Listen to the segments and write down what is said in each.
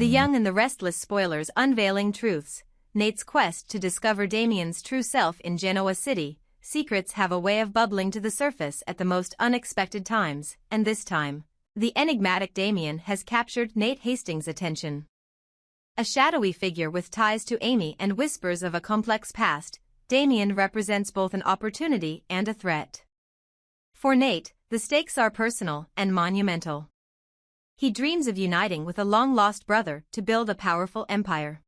The Young and the Restless spoilers unveiling truths. Nate's quest to discover Damian's true self in Genoa City. Secrets have a way of bubbling to the surface at the most unexpected times, and this time, the enigmatic Damian has captured Nate Hastings' attention. A shadowy figure with ties to Amy and whispers of a complex past, Damian represents both an opportunity and a threat. For Nate, the stakes are personal and monumental. He dreams of uniting with a long-lost brother to build a powerful empire.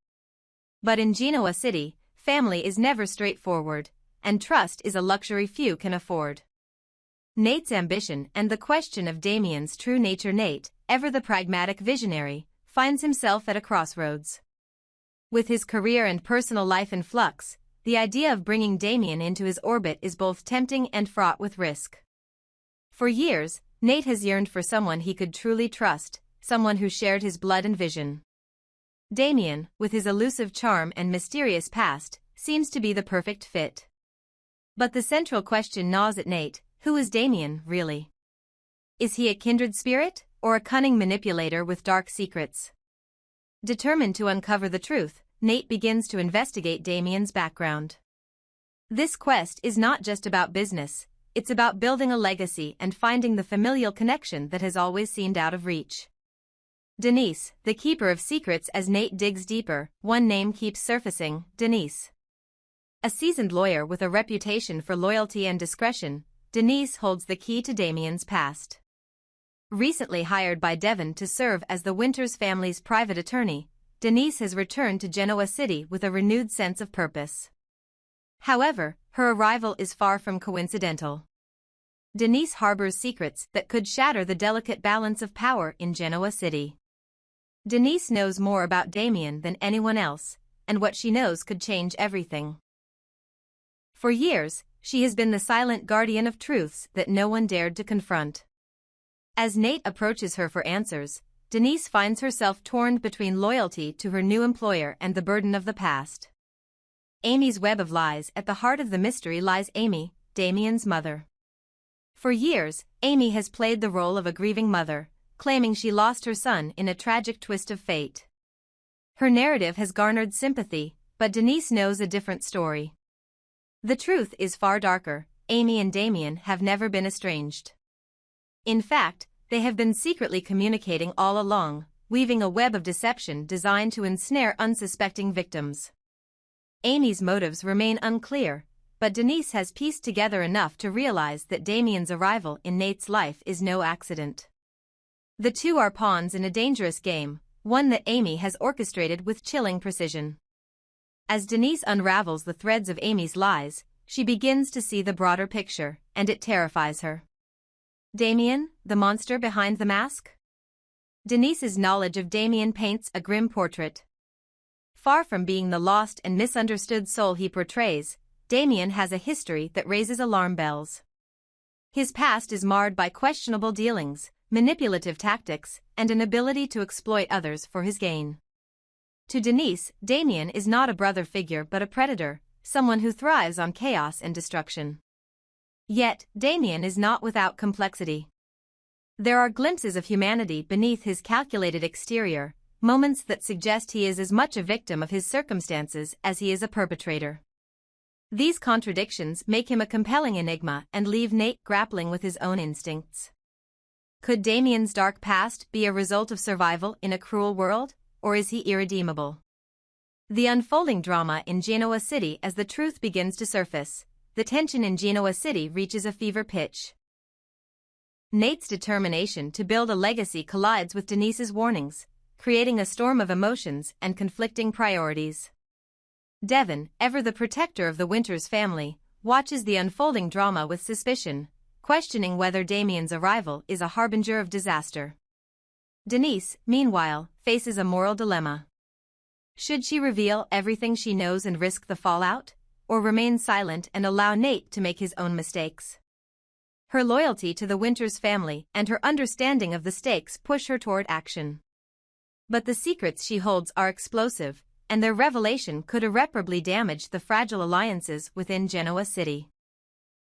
But in Genoa City, family is never straightforward, and trust is a luxury few can afford. Nate's ambition and the question of Damian's true nature. Nate, ever the pragmatic visionary, finds himself at a crossroads. With his career and personal life in flux, the idea of bringing Damian into his orbit is both tempting and fraught with risk. For years, Nate has yearned for someone he could truly trust, someone who shared his blood and vision. Damian, with his elusive charm and mysterious past, seems to be the perfect fit. But the central question gnaws at Nate: who is Damian, really? Is he a kindred spirit, or a cunning manipulator with dark secrets? Determined to uncover the truth, Nate begins to investigate Damian's background. This quest is not just about business, it's about building a legacy and finding the familial connection that has always seemed out of reach. Denise, the keeper of secrets. As Nate digs deeper, one name keeps surfacing: Denise. A seasoned lawyer with a reputation for loyalty and discretion, Denise holds the key to Damian's past. Recently hired by Devon to serve as the Winters family's private attorney, Denise has returned to Genoa City with a renewed sense of purpose. However, her arrival is far from coincidental. Denise harbors secrets that could shatter the delicate balance of power in Genoa City. Denise knows more about Damian than anyone else, and what she knows could change everything. For years, she has been the silent guardian of truths that no one dared to confront. As Nate approaches her for answers, Denise finds herself torn between loyalty to her new employer and the burden of the past. Amy's web of lies. At the heart of the mystery lies Amy, Damian's mother. For years, Amy has played the role of a grieving mother, claiming she lost her son in a tragic twist of fate. Her narrative has garnered sympathy, but Denise knows a different story. The truth is far darker. Amy and Damian have never been estranged. In fact, they have been secretly communicating all along, weaving a web of deception designed to ensnare unsuspecting victims. Amy's motives remain unclear, but Denise has pieced together enough to realize that Damian's arrival in Nate's life is no accident. The two are pawns in a dangerous game, one that Amy has orchestrated with chilling precision. As Denise unravels the threads of Amy's lies, she begins to see the broader picture, and it terrifies her. Damian, the monster behind the mask? Denise's knowledge of Damian paints a grim portrait. Far from being the lost and misunderstood soul he portrays, Damian has a history that raises alarm bells. His past is marred by questionable dealings, manipulative tactics, and an ability to exploit others for his gain. To Denise, Damian is not a brother figure but a predator, someone who thrives on chaos and destruction. Yet, Damian is not without complexity. There are glimpses of humanity beneath his calculated exterior, moments that suggest he is as much a victim of his circumstances as he is a perpetrator. These contradictions make him a compelling enigma and leave Nate grappling with his own instincts. Could Damian's dark past be a result of survival in a cruel world, or is he irredeemable? The unfolding drama in Genoa City. As the truth begins to surface, the tension in Genoa City reaches a fever pitch. Nate's determination to build a legacy collides with Denise's warnings, creating a storm of emotions and conflicting priorities. Devon, ever the protector of the Winters family, watches the unfolding drama with suspicion, questioning whether Damian's arrival is a harbinger of disaster. Denise, meanwhile, faces a moral dilemma. Should she reveal everything she knows and risk the fallout, or remain silent and allow Nate to make his own mistakes? Her loyalty to the Winters family and her understanding of the stakes push her toward action. But the secrets she holds are explosive, and their revelation could irreparably damage the fragile alliances within Genoa City.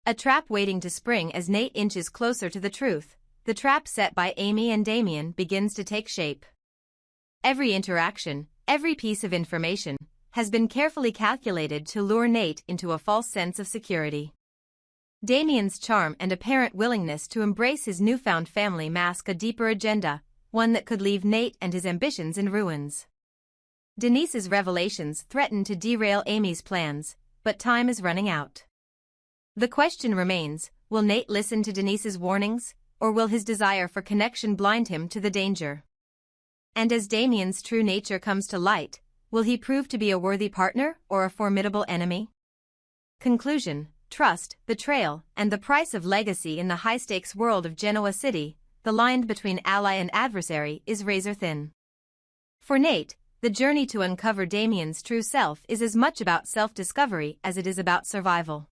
A trap waiting to spring. As Nate inches closer to the truth, the trap set by Amy and Damian begins to take shape. Every interaction, every piece of information, has been carefully calculated to lure Nate into a false sense of security. Damian's charm and apparent willingness to embrace his newfound family mask a deeper agenda, one that could leave Nate and his ambitions in ruins. Denise's revelations threaten to derail Amy's plans, but time is running out. The question remains, will Nate listen to Denise's warnings, or will his desire for connection blind him to the danger? And as Damian's true nature comes to light, will he prove to be a worthy partner or a formidable enemy? Conclusion: trust, betrayal, and the price of legacy in the high-stakes world of Genoa City, the line between ally and adversary is razor-thin. For Nate, the journey to uncover Damian's true self is as much about self-discovery as it is about survival.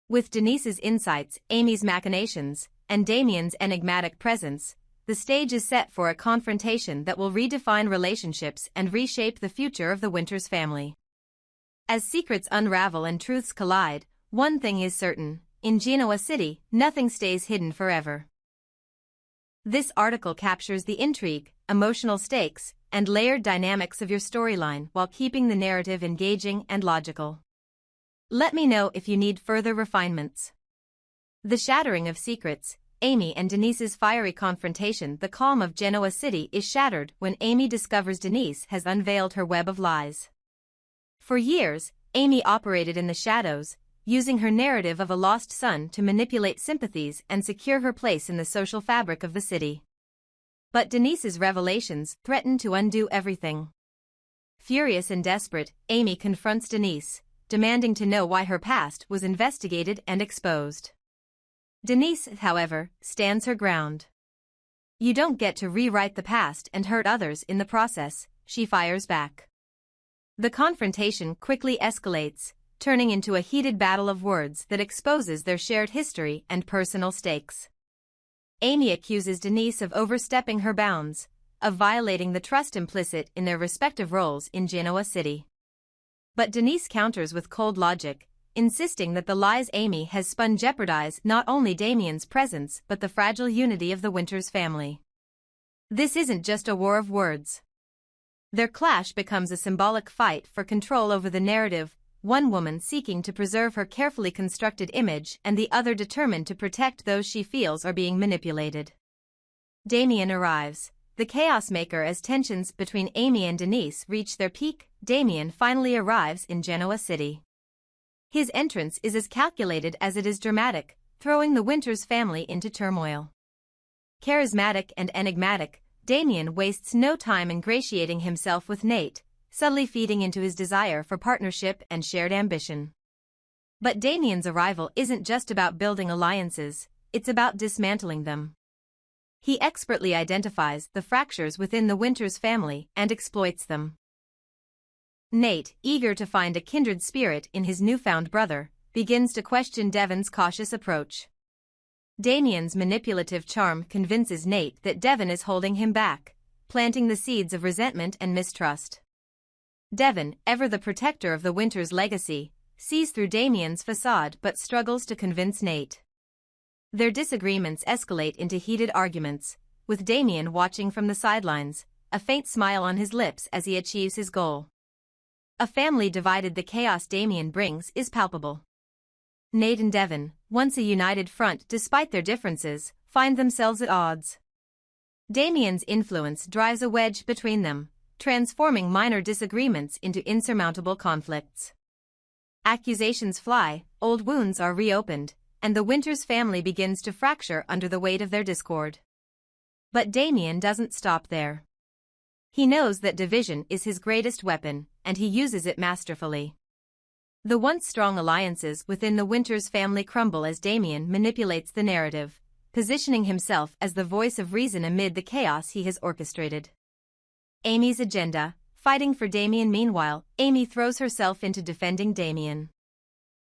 With Denise's insights, Amy's machinations, and Damian's enigmatic presence, the stage is set for a confrontation that will redefine relationships and reshape the future of the Winters family. As secrets unravel and truths collide, one thing is certain: in Genoa City, nothing stays hidden forever. This article captures the intrigue, emotional stakes, and layered dynamics of your storyline while keeping the narrative engaging and logical. Let me know if you need further refinements. The shattering of secrets. Amy and Denise's fiery confrontation. The calm of Genoa City is shattered when Amy discovers Denise has unveiled her web of lies. For years, Amy operated in the shadows, using her narrative of a lost son to manipulate sympathies and secure her place in the social fabric of the city. But Denise's revelations threaten to undo everything. Furious and desperate, Amy confronts Denise, demanding to know why her past was investigated and exposed. Denise, however, stands her ground. "You don't get to rewrite the past and hurt others in the process," she fires back. The confrontation quickly escalates, turning into a heated battle of words that exposes their shared history and personal stakes. Amy accuses Denise of overstepping her bounds, of violating the trust implicit in their respective roles in Genoa City. But Denise counters with cold logic, insisting that the lies Amy has spun jeopardize not only Damian's presence but the fragile unity of the Winters family. This isn't just a war of words. Their clash becomes a symbolic fight for control over the narrative, one woman seeking to preserve her carefully constructed image and the other determined to protect those she feels are being manipulated. Damian arrives, the chaos maker. As tensions between Amy and Denise reach their peak, Damian finally arrives in Genoa City. His entrance is as calculated as it is dramatic, throwing the Winters family into turmoil. Charismatic and enigmatic, Damian wastes no time ingratiating himself with Nate, subtly feeding into his desire for partnership and shared ambition. But Damian's arrival isn't just about building alliances, it's about dismantling them. He expertly identifies the fractures within the Winters family and exploits them. Nate, eager to find a kindred spirit in his newfound brother, begins to question Devon's cautious approach. Damian's manipulative charm convinces Nate that Devon is holding him back, planting the seeds of resentment and mistrust. Devon, ever the protector of the Winters legacy, sees through Damian's facade but struggles to convince Nate. Their disagreements escalate into heated arguments, with Damian watching from the sidelines, a faint smile on his lips as he achieves his goal. A family divided. The chaos Damian brings is palpable. Nate and Devon, once a united front despite their differences, find themselves at odds. Damian's influence drives a wedge between them, transforming minor disagreements into insurmountable conflicts. Accusations fly, old wounds are reopened, and the Winters family begins to fracture under the weight of their discord. But Damian doesn't stop there. He knows that division is his greatest weapon, and he uses it masterfully. The once strong alliances within the Winters family crumble as Damian manipulates the narrative, positioning himself as the voice of reason amid the chaos he has orchestrated. Amy's agenda, fighting for Damian. Meanwhile, Amy throws herself into defending Damian.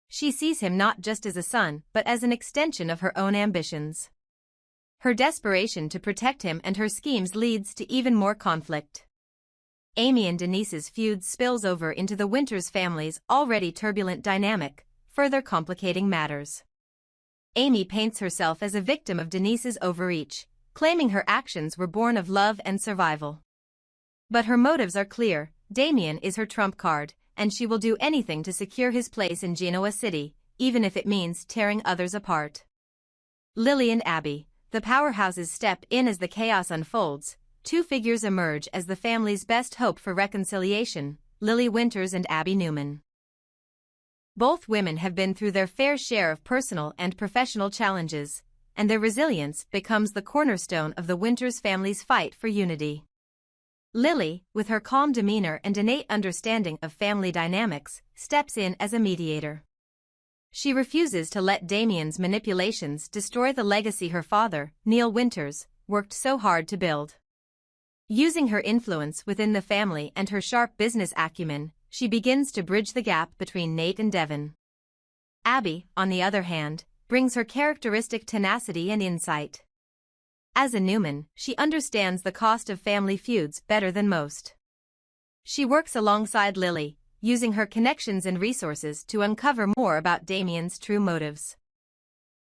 She sees him not just as a son but as an extension of her own ambitions. Her desperation to protect him and her schemes leads to even more conflict. Amy and Denise's feud spills over into the Winters family's already turbulent dynamic, further complicating matters. Amy paints herself as a victim of Denise's overreach, claiming her actions were born of love and survival. But her motives are clear. Damian is her trump card, and she will do anything to secure his place in Genoa City, even if it means tearing others apart. Lily and Abby, the powerhouses, step in as the chaos unfolds. Two figures emerge as the family's best hope for reconciliation: Lily Winters and Abby Newman. Both women have been through their fair share of personal and professional challenges, and their resilience becomes the cornerstone of the Winters family's fight for unity. Lily, with her calm demeanor and innate understanding of family dynamics, steps in as a mediator. She refuses to let Damian's manipulations destroy the legacy her father, Neil Winters, worked so hard to build. Using her influence within the family and her sharp business acumen, she begins to bridge the gap between Nate and Devon. Abby, on the other hand, brings her characteristic tenacity and insight. As a Newman, she understands the cost of family feuds better than most. She works alongside Lily, using her connections and resources to uncover more about Damian's true motives.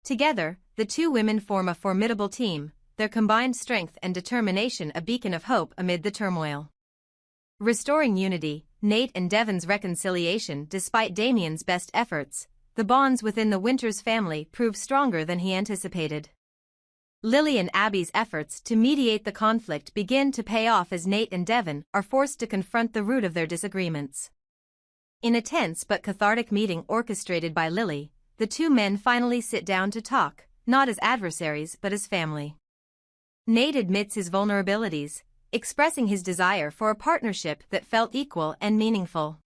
Together, the two women form a formidable team, their combined strength and determination a beacon of hope amid the turmoil. Restoring unity, Nate and Devon's reconciliation despite Damian's best efforts, the bonds within the Winters family prove stronger than he anticipated. Lily and Abby's efforts to mediate the conflict begin to pay off as Nate and Devon are forced to confront the root of their disagreements. In a tense but cathartic meeting orchestrated by Lily, the two men finally sit down to talk, not as adversaries but as family. Nate admits his vulnerabilities, expressing his desire for a partnership that felt equal and meaningful.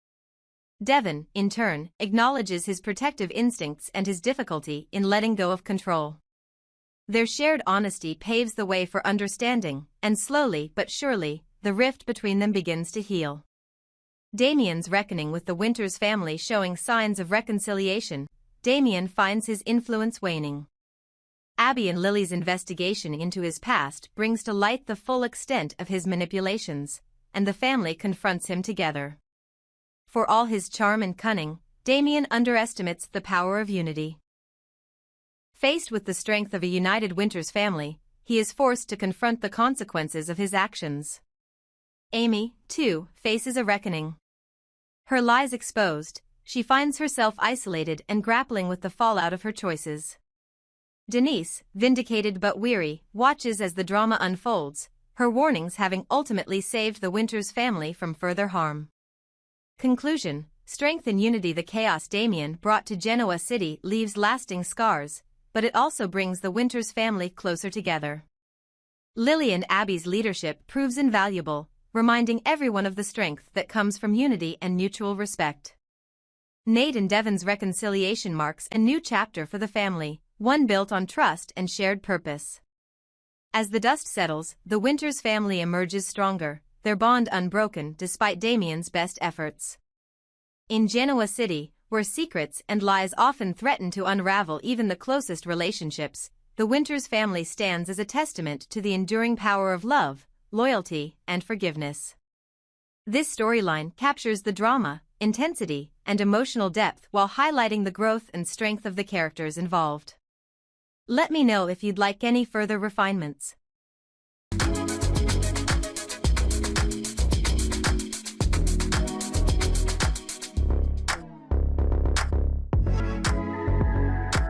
Devon, in turn, acknowledges his protective instincts and his difficulty in letting go of control. Their shared honesty paves the way for understanding, and slowly but surely, the rift between them begins to heal. Damian's reckoning with the Winters family showing signs of reconciliation, Damian finds his influence waning. Abby and Lily's investigation into his past brings to light the full extent of his manipulations, and the family confronts him together. For all his charm and cunning, Damian underestimates the power of unity. Faced with the strength of a united Winters family, he is forced to confront the consequences of his actions. Amy, too, faces a reckoning. Her lies exposed, she finds herself isolated and grappling with the fallout of her choices. Denise, vindicated but weary, watches as the drama unfolds, her warnings having ultimately saved the Winters family from further harm. Conclusion: strength and unity. The chaos Damian brought to Genoa City leaves lasting scars, but it also brings the Winters family closer together. Lily and Abby's leadership proves invaluable, reminding everyone of the strength that comes from unity and mutual respect. Nate and Devon's reconciliation marks a new chapter for the family, one built on trust and shared purpose. As the dust settles, the Winters family emerges stronger, their bond unbroken despite Damian's best efforts. In Genoa City, where secrets and lies often threaten to unravel even the closest relationships, the Winters family stands as a testament to the enduring power of love, loyalty, and forgiveness. This storyline captures the drama, intensity, and emotional depth while highlighting the growth and strength of the characters involved. Let me know if you'd like any further refinements.